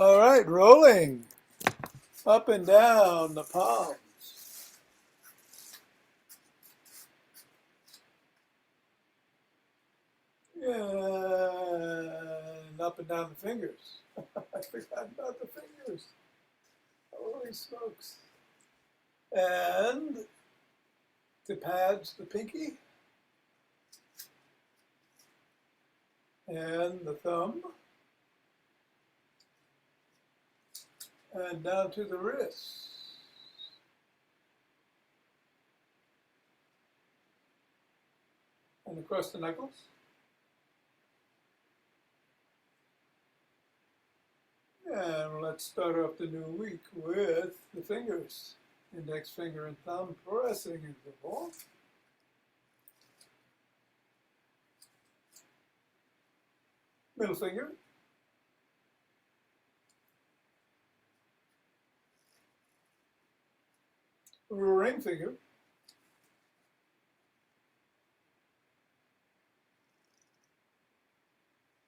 All right, rolling up and down the palms. And up and down the fingers. I forgot about the fingers. Holy smokes. And to pads the pinky and the thumb and down to the wrists. And across the knuckles. And let's start off the new week with the fingers. Index finger and thumb pressing into the ball. Middle finger. Ring finger.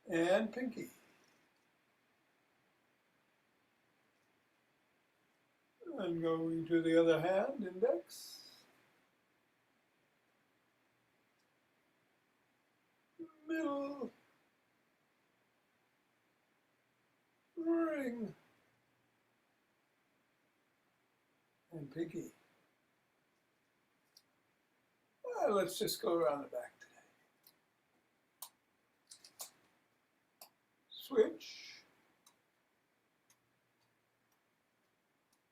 And pinky. And going to the other hand, index. Middle. Ring. And pinky. Let's just go around the back today. Switch.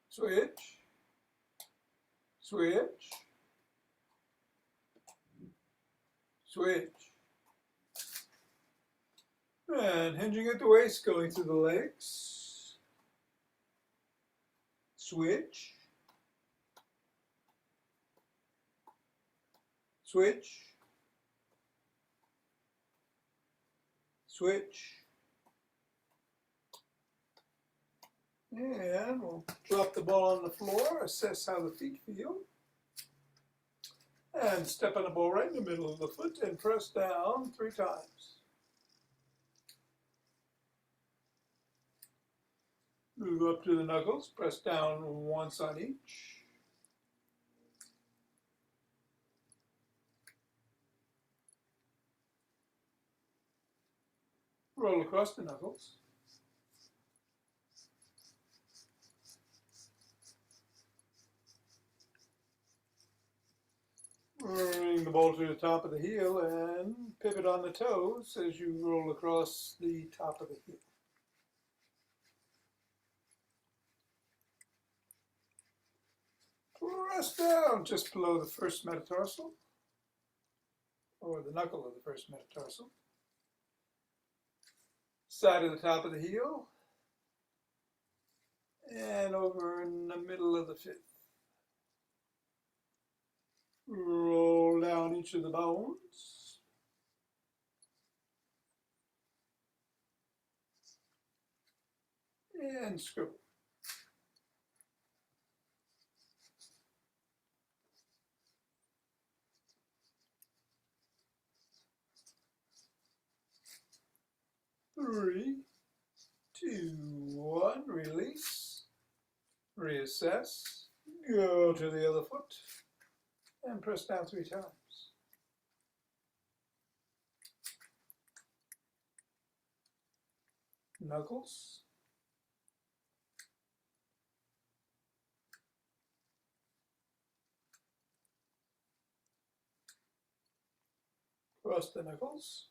Switch. Switch. Switch. And hinging at the waist, going through the legs. Switch. Switch. Switch. And we'll drop the ball on the floor, assess how the feet feel. And step on the ball right in the middle of the foot and press down 3 times. Move up to the knuckles, press down once on each. Roll across the knuckles. Bring the ball to the top of the heel and pivot on the toes as you roll across the top of the heel. Press down just below the first metatarsal, or the knuckle of the first metatarsal. Side of the top of the heel, and over in the middle of the fifth. Roll down each of the bones. And scribble. Three, two, one, release, reassess, go to the other foot, and press down 3 times. Knuckles. Cross the knuckles.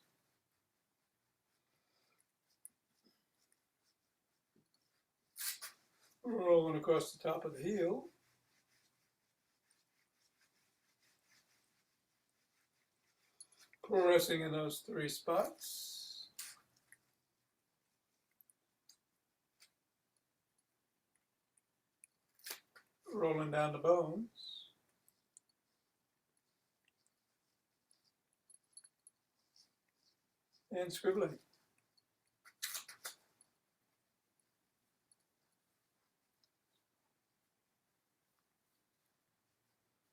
Rolling across the top of the heel. Pressing in those 3 spots. Rolling down the bones. And scribbling.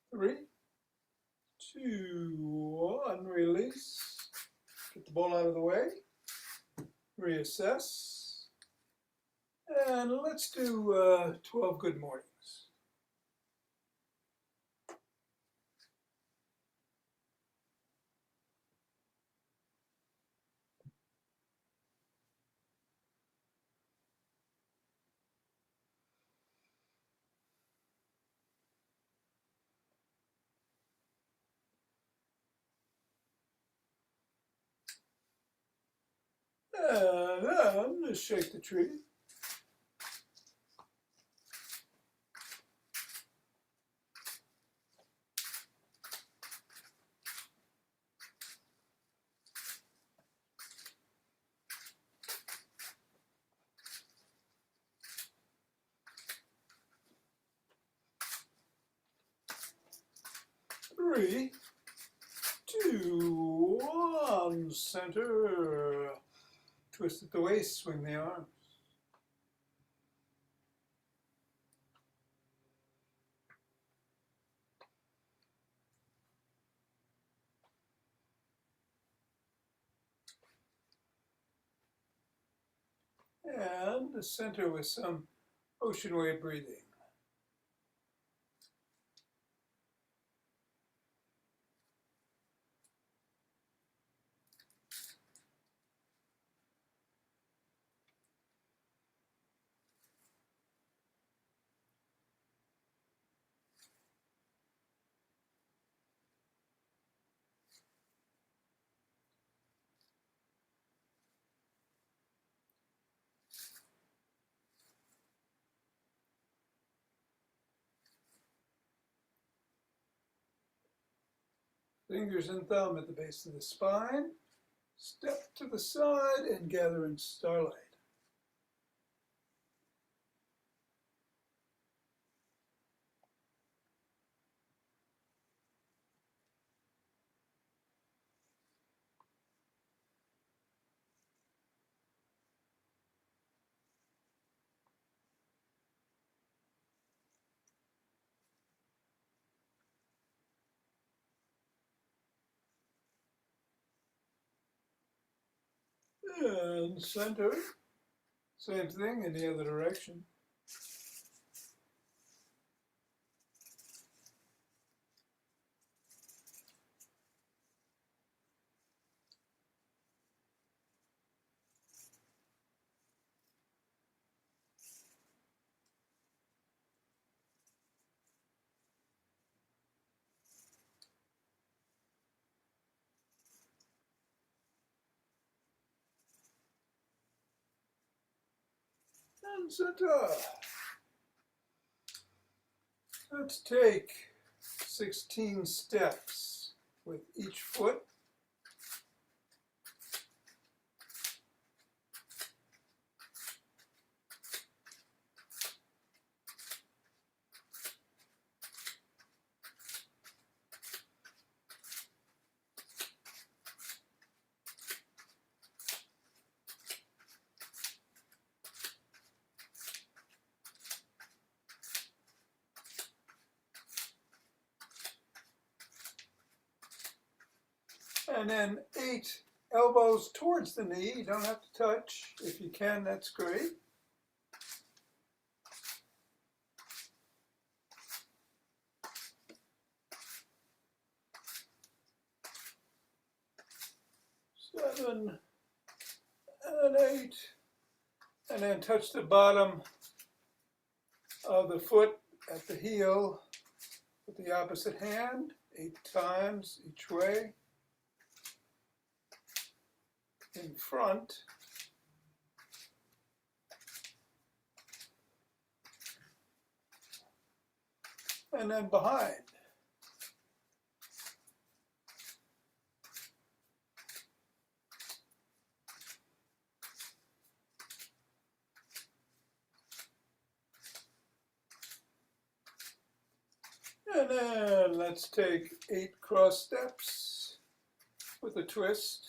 Three, two, one, release. Get the ball out of the way. Reassess. And let's do 12 good mornings. And then just shake the tree. Three, two, one, center. Twist at the waist, swing the arms. And the center with some ocean wave breathing. Fingers and thumb at the base of the spine. Step to the side and gather in starlight. And center. Same thing in the other direction. And center. Let's take 16 steps with each foot. And then 8 elbows towards the knee. You don't have to touch. If you can, that's great. Seven and 8. And then touch the bottom of the foot at the heel with the opposite hand 8 times each way. In front. And then behind. And then let's take 8 cross steps with a twist.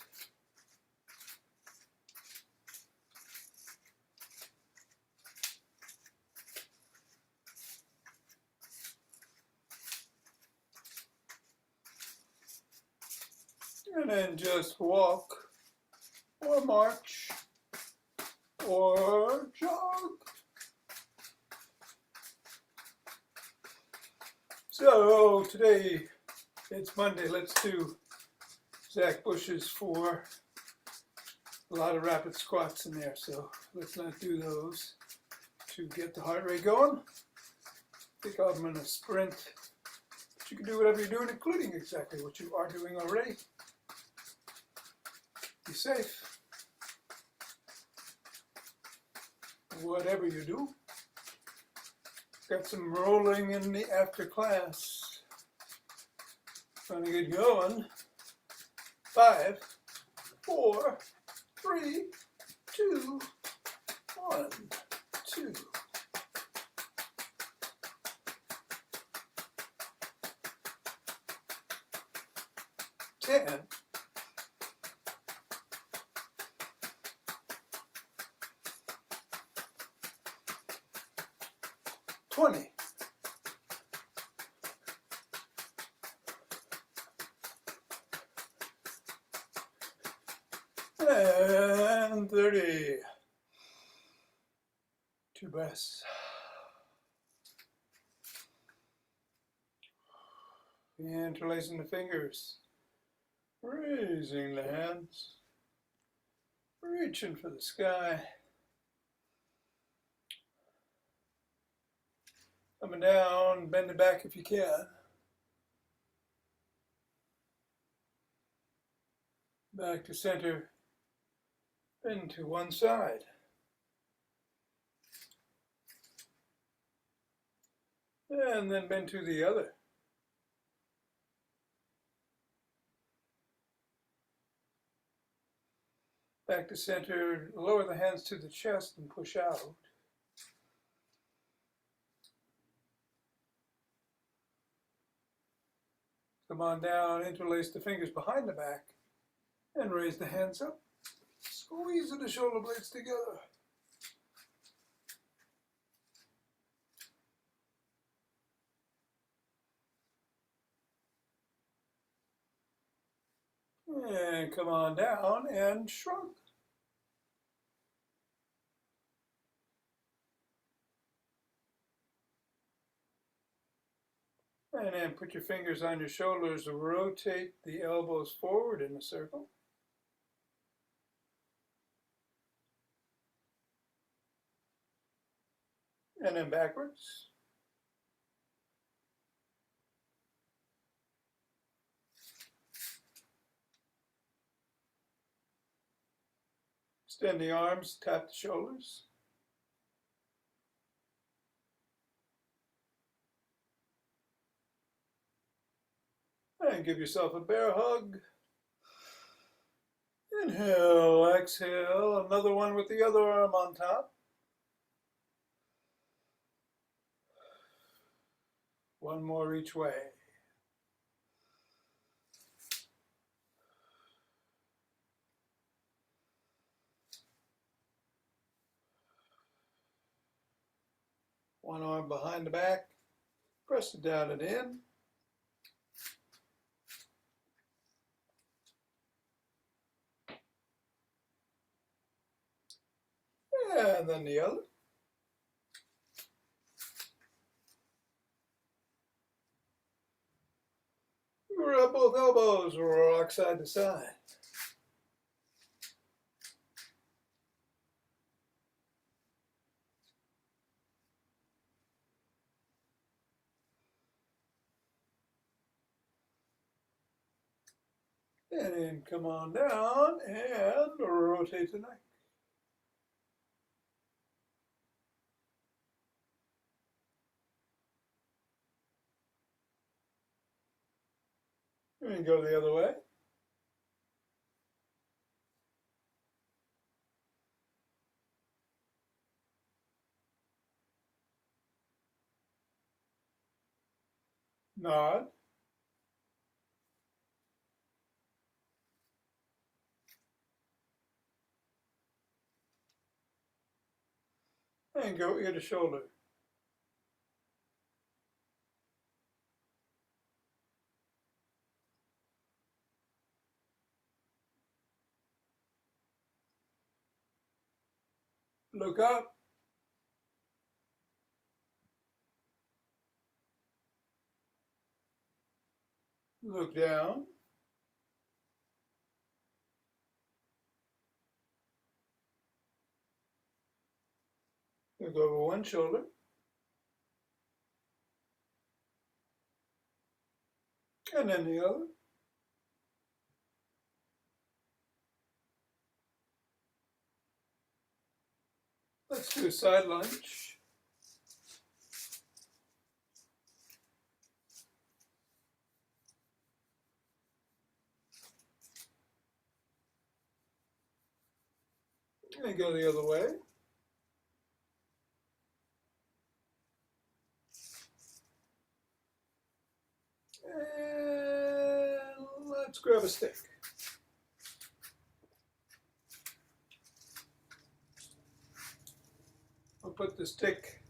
And then just walk or march or jog. So today it's Monday. Let's do Zach Bush's 4. A lot of rapid squats in there, so let's not do those to get the heart rate going. I think I'm going to sprint, but you can do whatever you're doing, including exactly what you are doing already. Be safe. Whatever you do. Got some rolling in the after class. Trying to get going. 5, 4, 3, 2, 1, 2. Ten. 20. 30. 2 breaths. Interlacing the fingers. Raising the hands. Reaching for the sky. Coming down, bend it back if you can. Back to center. Bend to one side. And then bend to the other. Back to center, lower the hands to the chest and push out. Come on down, interlace the fingers behind the back, and raise the hands up. Squeeze the shoulder blades together. And come on down and shrug. And then put your fingers on your shoulders, rotate the elbows forward in a circle. And then backwards. Extend the arms, tap the shoulders. And give yourself a bear hug. Inhale, exhale, another one with the other arm on top. One more each way. One arm behind the back. Press it down and in. And then the other. Rub both elbows, rock side to side. And then come on down and rotate the neck. And go the other way. Nod. And go ear to shoulder. Look up. Look down. Look over one shoulder. And then the other. Let's do a side lunge. And go the other way. And let's grab a stick. I'll put the stick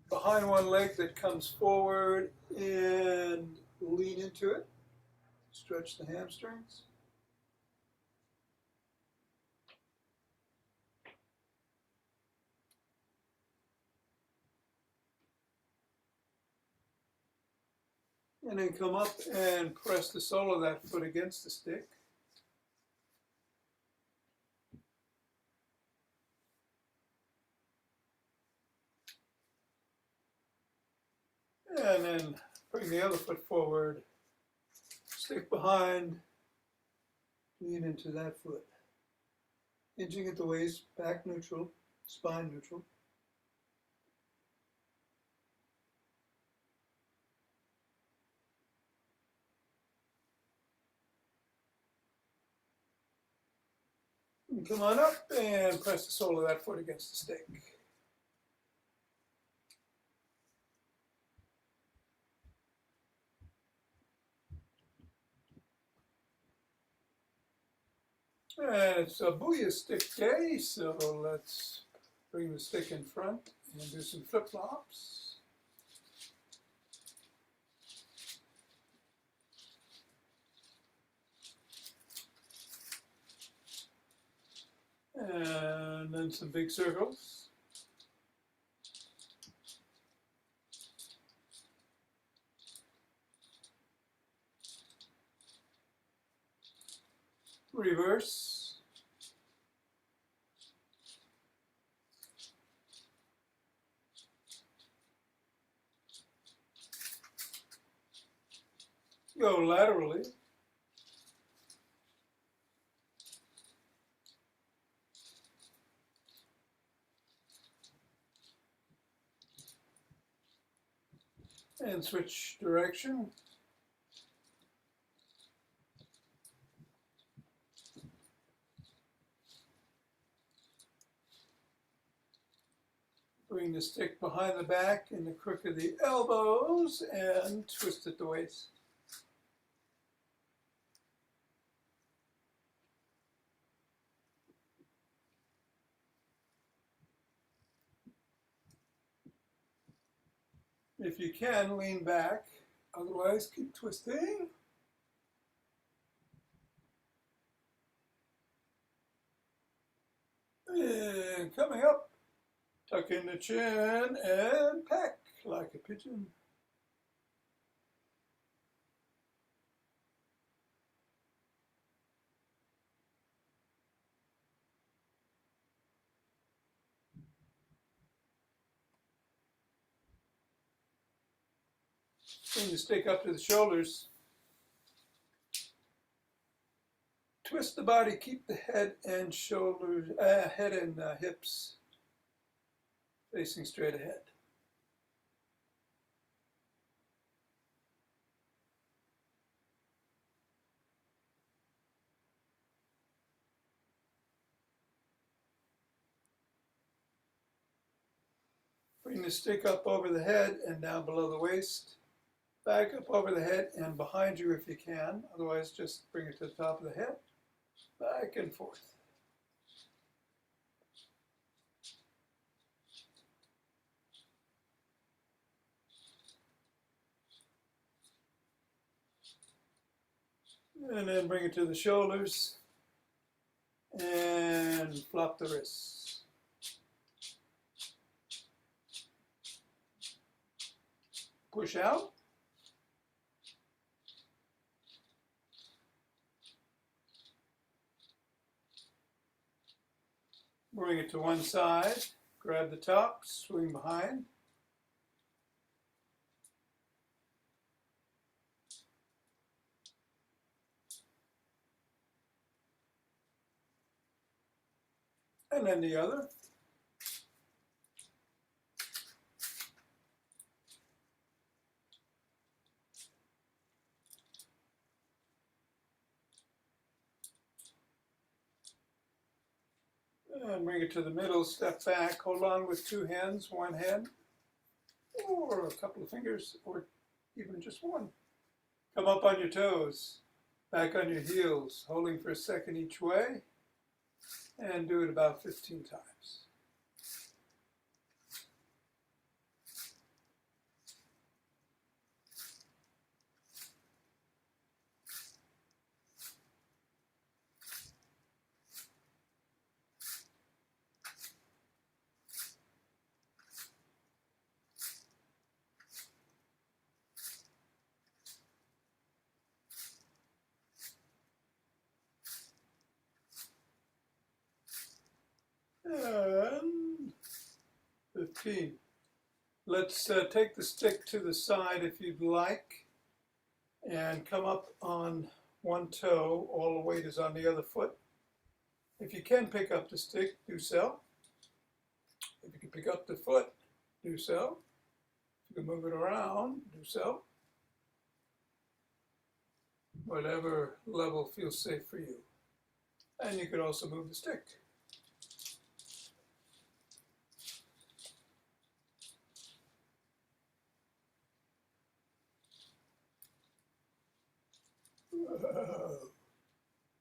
behind one leg that comes forward and lean into it. Stretch the hamstrings. And then come up and press the sole of that foot against the stick. And then bring the other foot forward, stick behind, lean into that foot. Hinging at the waist, back neutral, spine neutral. And come on up and press the sole of that foot against the stick. And it's a Booyah Stick day, so let's bring the stick in front and do some flip-flops. And then some big circles. Reverse. Go laterally. And switch direction. Bring the stick behind the back in the crook of the elbows and twist at the waist. If you can, lean back, otherwise keep twisting. And coming up, tuck in the chin and peck like a pigeon. Bring the stick up to the shoulders. Twist the body, keep the head and shoulders, head and hips facing straight ahead. Bring the stick up over the head and down below the waist. Back up over the head and behind you if you can. Otherwise, just bring it to the top of the head. Back and forth. And then bring it to the shoulders and flop the wrists. Push out. Bring it to one side, grab the top, swing behind. And then the other. And bring it to the middle, step back, hold on with two hands, one hand, or a couple of fingers, or even just one. Come up on your toes, back on your heels, holding for a second each way, and do it about 15 times. And 15. Let's take the stick to the side if you'd like, and come up on one toe. All the weight is on the other foot. If you can pick up the stick, do so. If you can pick up the foot, do so. If you can move it around, do so. Whatever level feels safe for you. And you could also move the stick.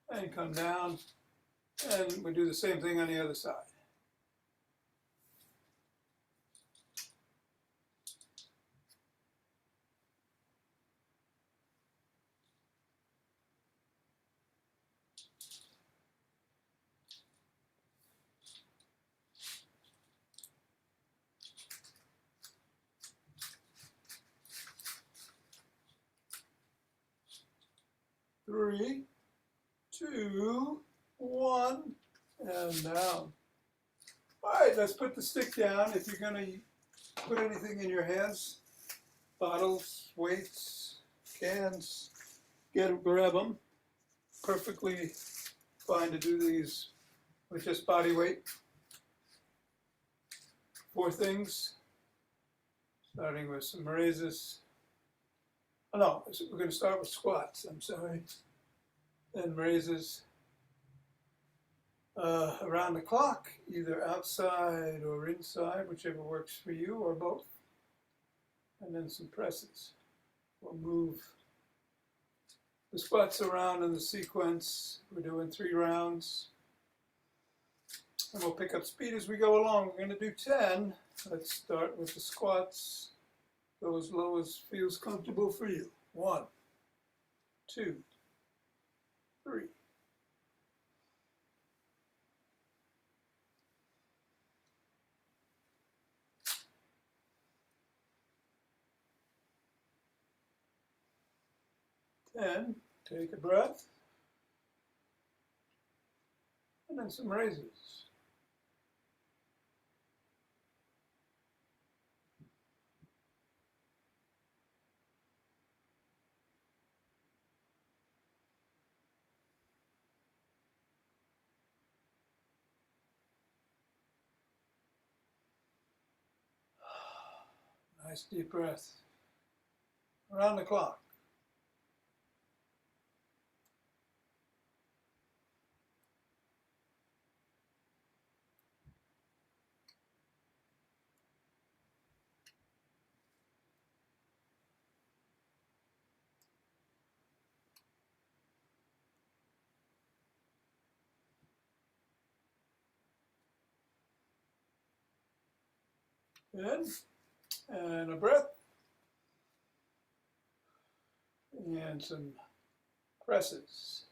And come down, and we do the same thing on the other side. Three, two, one, and down. All right, let's put the stick down. If you're going to put anything in your hands, bottles, weights, cans, grab them. Perfectly fine to do these with just body weight. 4 things, starting with some raises. Oh, no, we're going to start with squats, I'm sorry. Then raises around the clock, either outside or inside, whichever works for you, or both. And then some presses. We'll move the squats around in the sequence. We're doing 3 rounds. And we'll pick up speed as we go along. We're going to do 10. Let's start with the squats. Go as low as feels comfortable for you. 1, 2, 3. 10. Take a breath. And then some raises. Nice deep breath. Around the clock. Good. And a breath. And some presses.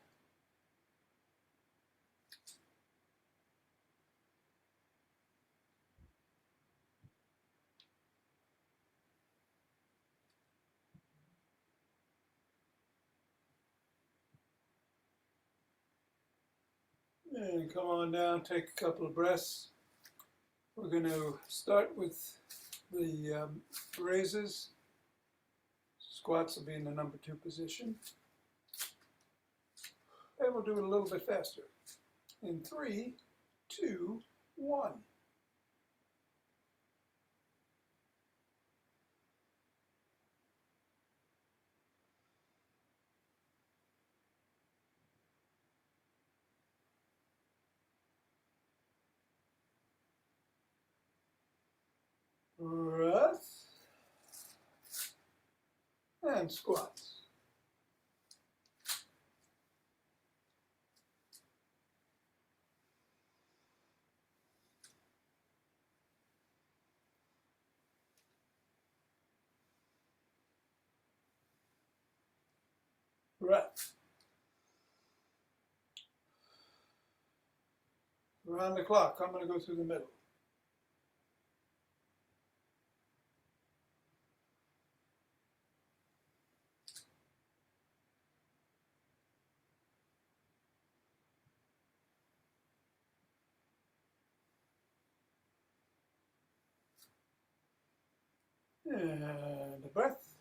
And come on down, take a couple of breaths. We're going to start with the raises. Squats will be in the number 2 position. And we'll do it a little bit faster. In 3, 2, 1. Breath. And squats. Breath. Around the clock, I'm going to go through the middle. And a breath.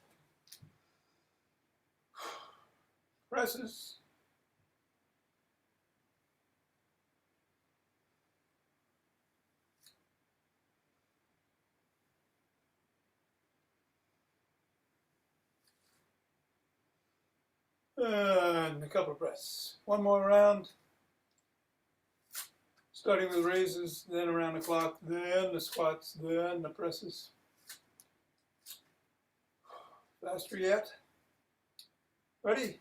Presses. And a couple of breaths. One more round. Starting with raises, then around the clock, then the squats, then the presses. Faster yet? Ready?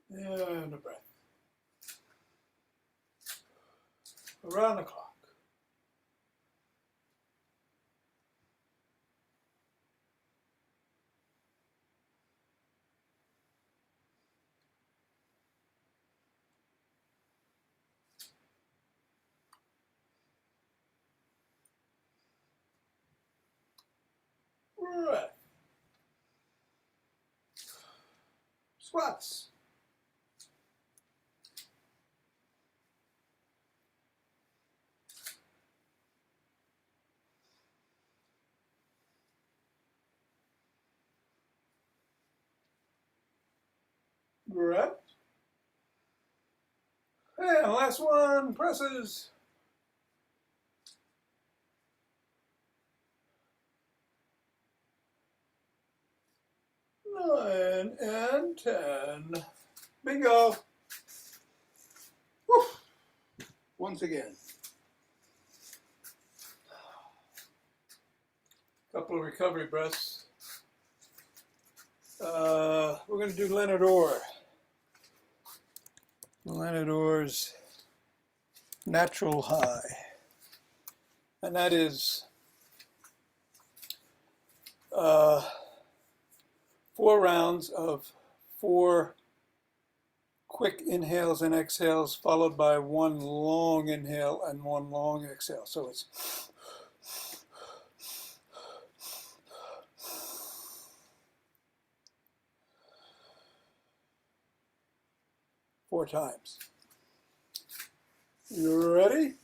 And a breath. Around the clock. Breath. Squats. Breath. And last one, presses. 9 and 10. Bingo. Woo. Once again. Couple of recovery breaths. We're going to do Leonard Orr. Leonard Orr's natural high. And that is 4 rounds of 4 quick inhales and exhales, followed by 1 long inhale and 1 long exhale. So it's 4 times. You ready?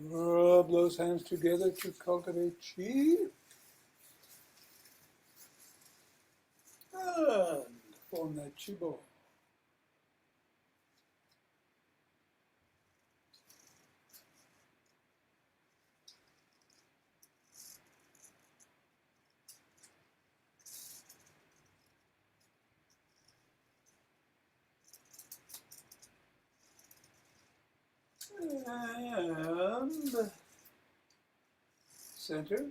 Rub those hands together to cultivate chi. And form that chi ball. And center.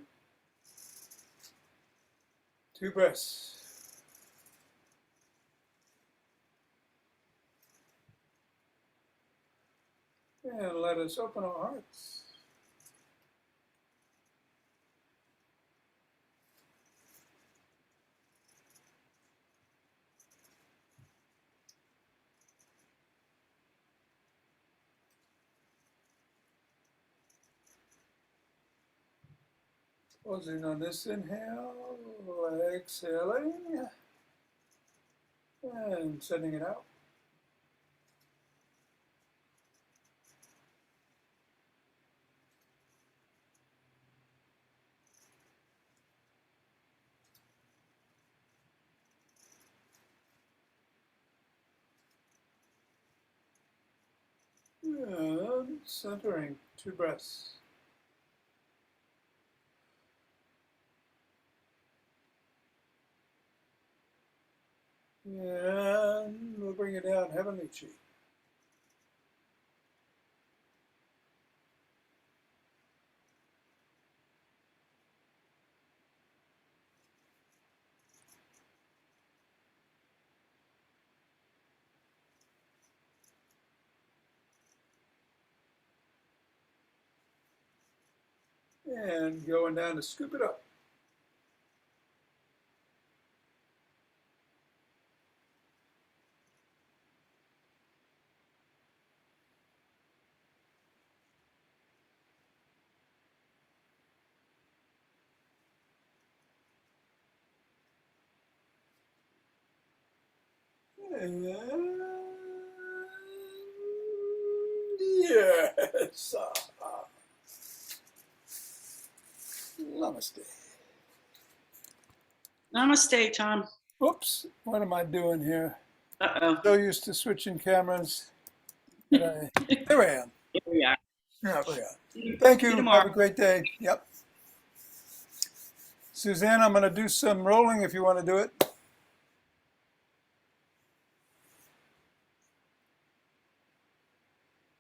2 breaths. And let us open our hearts. Closing on this inhale, exhaling, and sending it out. And centering, 2 breaths. And we'll bring it down, Heavenly Chi. And going down to scoop it up. And yes. Namaste. Namaste, Tom. Oops, what am I doing here? Uh-oh. So used to switching cameras. There I am. Here we are. Yeah, we are. Thank you. Have a great day. Yep. Suzanne, I'm going to do some rolling if you want to do it.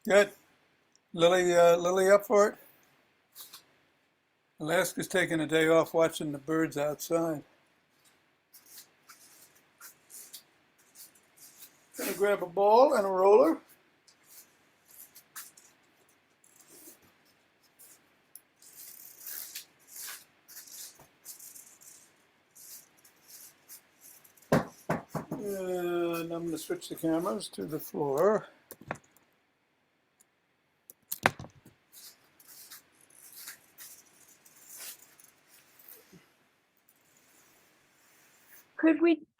Good. Lily up for it? Alaska's taking a day off watching the birds outside. Gonna grab a ball and a roller. And I'm gonna switch the cameras to the floor.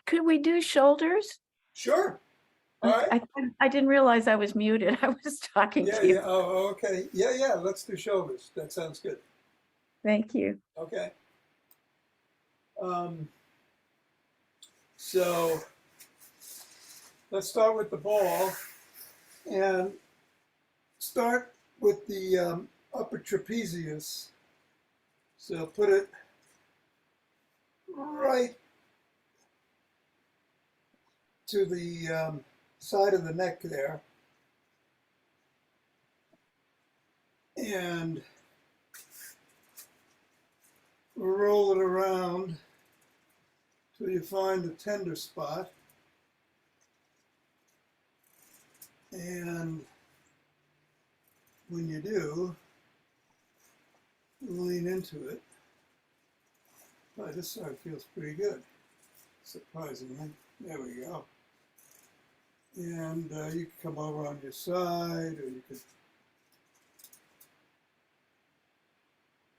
Could we do shoulders? Sure. All right. I didn't realize I was muted. I was talking to you. Yeah. Oh, okay. Yeah. Let's do shoulders. That sounds good. Thank you. Okay. So let's start with the ball and start with the upper trapezius. So put it right to the side of the neck there. And roll it around till you find the tender spot. And when you do, lean into it. Oh, this side feels pretty good, surprisingly. There we go. And you can come over on your side, or you could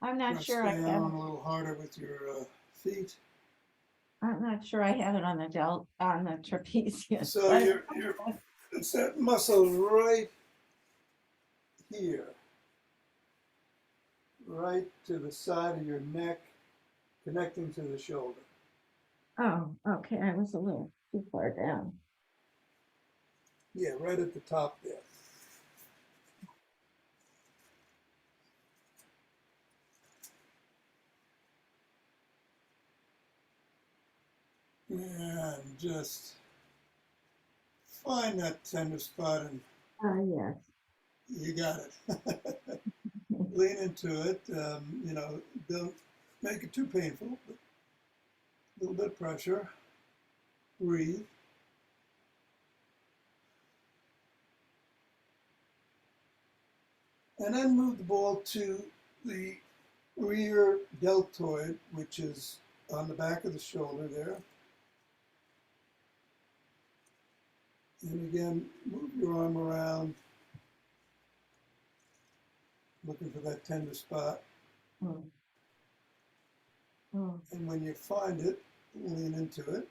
I'm not press sure I down have. a little harder with your feet. I'm not sure I have it on the trapezius. So it's that muscle right here, right to the side of your neck, connecting to the shoulder. Oh, okay. I was a little too far down. Yeah, right at the top there. And just find that tender spot and Yes. You got it. Lean into it. You know, don't make it too painful, but a little bit of pressure. Breathe. And then move the ball to the rear deltoid, which is on the back of the shoulder there. And again, move your arm around, looking for that tender spot. Mm. Mm. And when you find it, lean into it.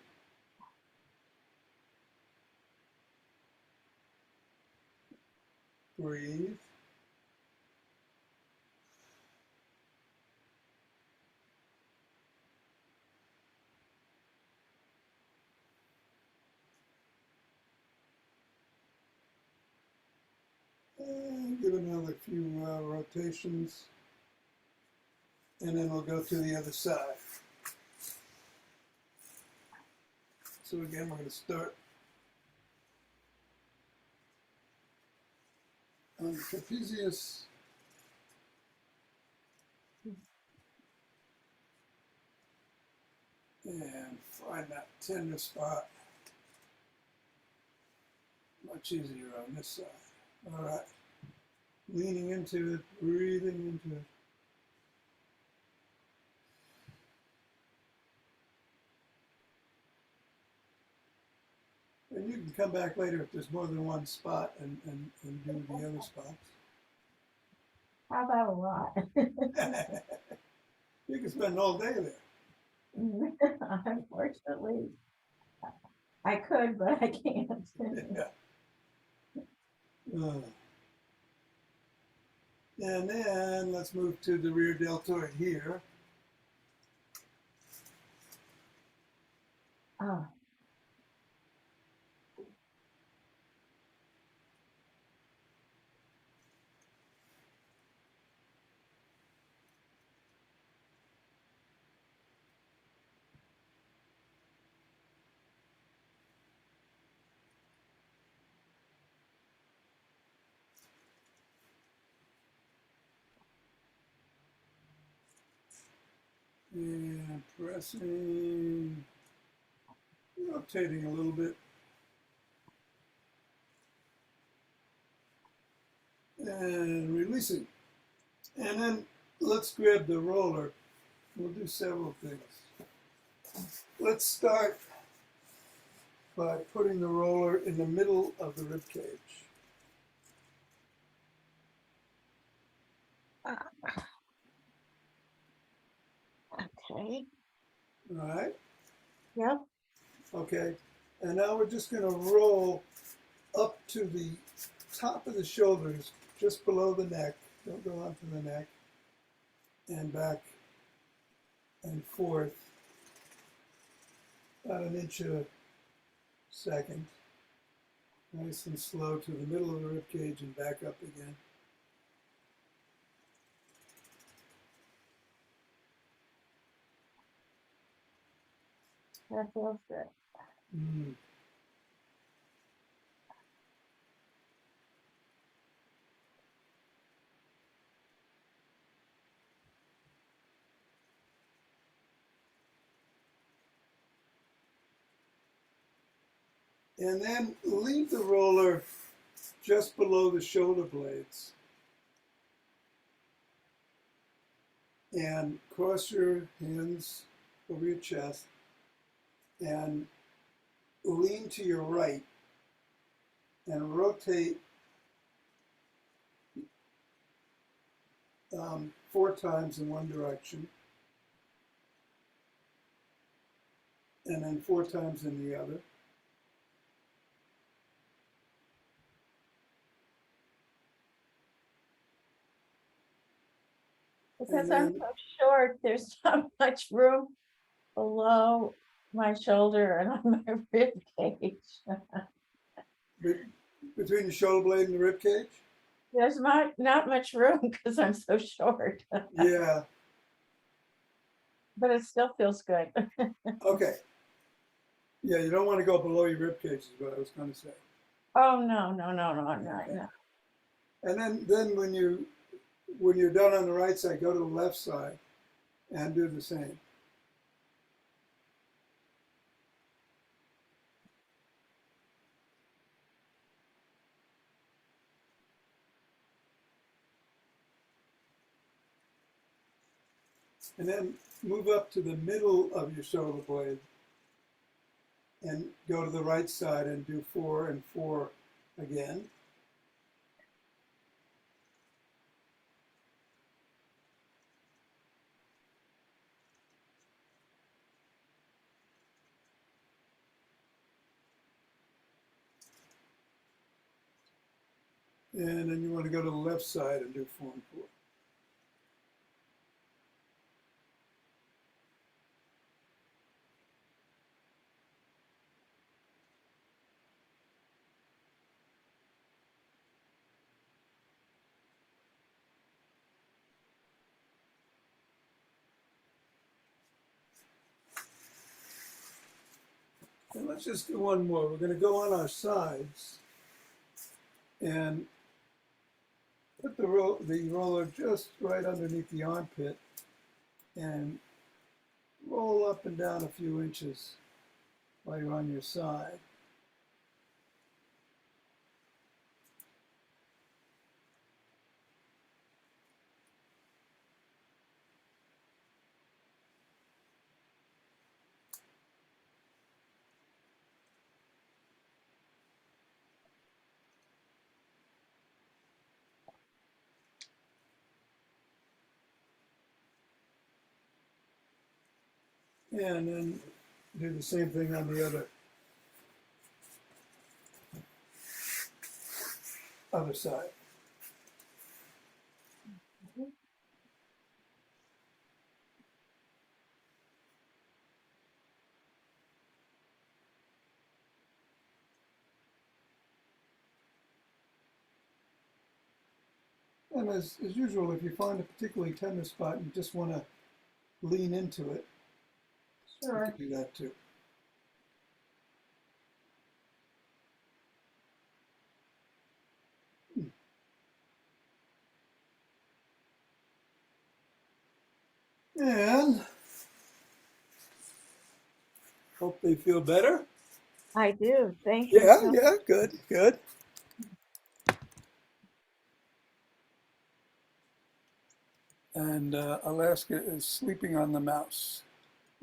Breathe. And give it another few rotations. And then we'll go to the other side. So again, we're going to start on the trapezius. And find that tender spot. Much easier on this side. All right. Leaning into it, breathing into it. And you can come back later if there's more than one spot and do the other spots. How about a lot? You can spend all day there. Unfortunately, I could, but I can't. Yeah. And then let's move to the rear deltoid here. Oh. And pressing, rotating a little bit. And releasing. And then let's grab the roller. We'll do several things. Let's start by putting the roller in the middle of the rib cage. Okay. All right? Yep. Okay. And now we're just going to roll up to the top of the shoulders, just below the neck. Don't go onto the neck. And back and forth. About an inch a second. Nice and slow to the middle of the rib cage and back up again. That feels good. Mm. And then leave the roller just below the shoulder blades. And cross your hands over your chest and lean to your right and rotate 4 times in one direction and then 4 times in the other. Because I'm so short, there's not much room below my shoulder and on my rib cage. Between the shoulder blade and the rib cage? There's not much room because I'm so short. Yeah. But it still feels good. Okay. Yeah, you don't want to go below your rib cage is what I was going to say. Oh, no. Okay. No. And then when you're done on the right side, go to the left side and do the same. And then move up to the middle of your shoulder blade and go to the right side and do 4 and 4 again. And then you want to go to the left side and do 4 and 4. And let's just do one more. We're going to go on our sides and put the roller just right underneath the armpit and roll up and down a few inches while you're on your side. And then do the same thing on the other side. And as usual, if you find a particularly tender spot, you just want to lean into it. Sure. You can do that too. And hope they feel better. I do. Thank you. Yeah, so yeah, good, good. And Alaska is sleeping on the mouse.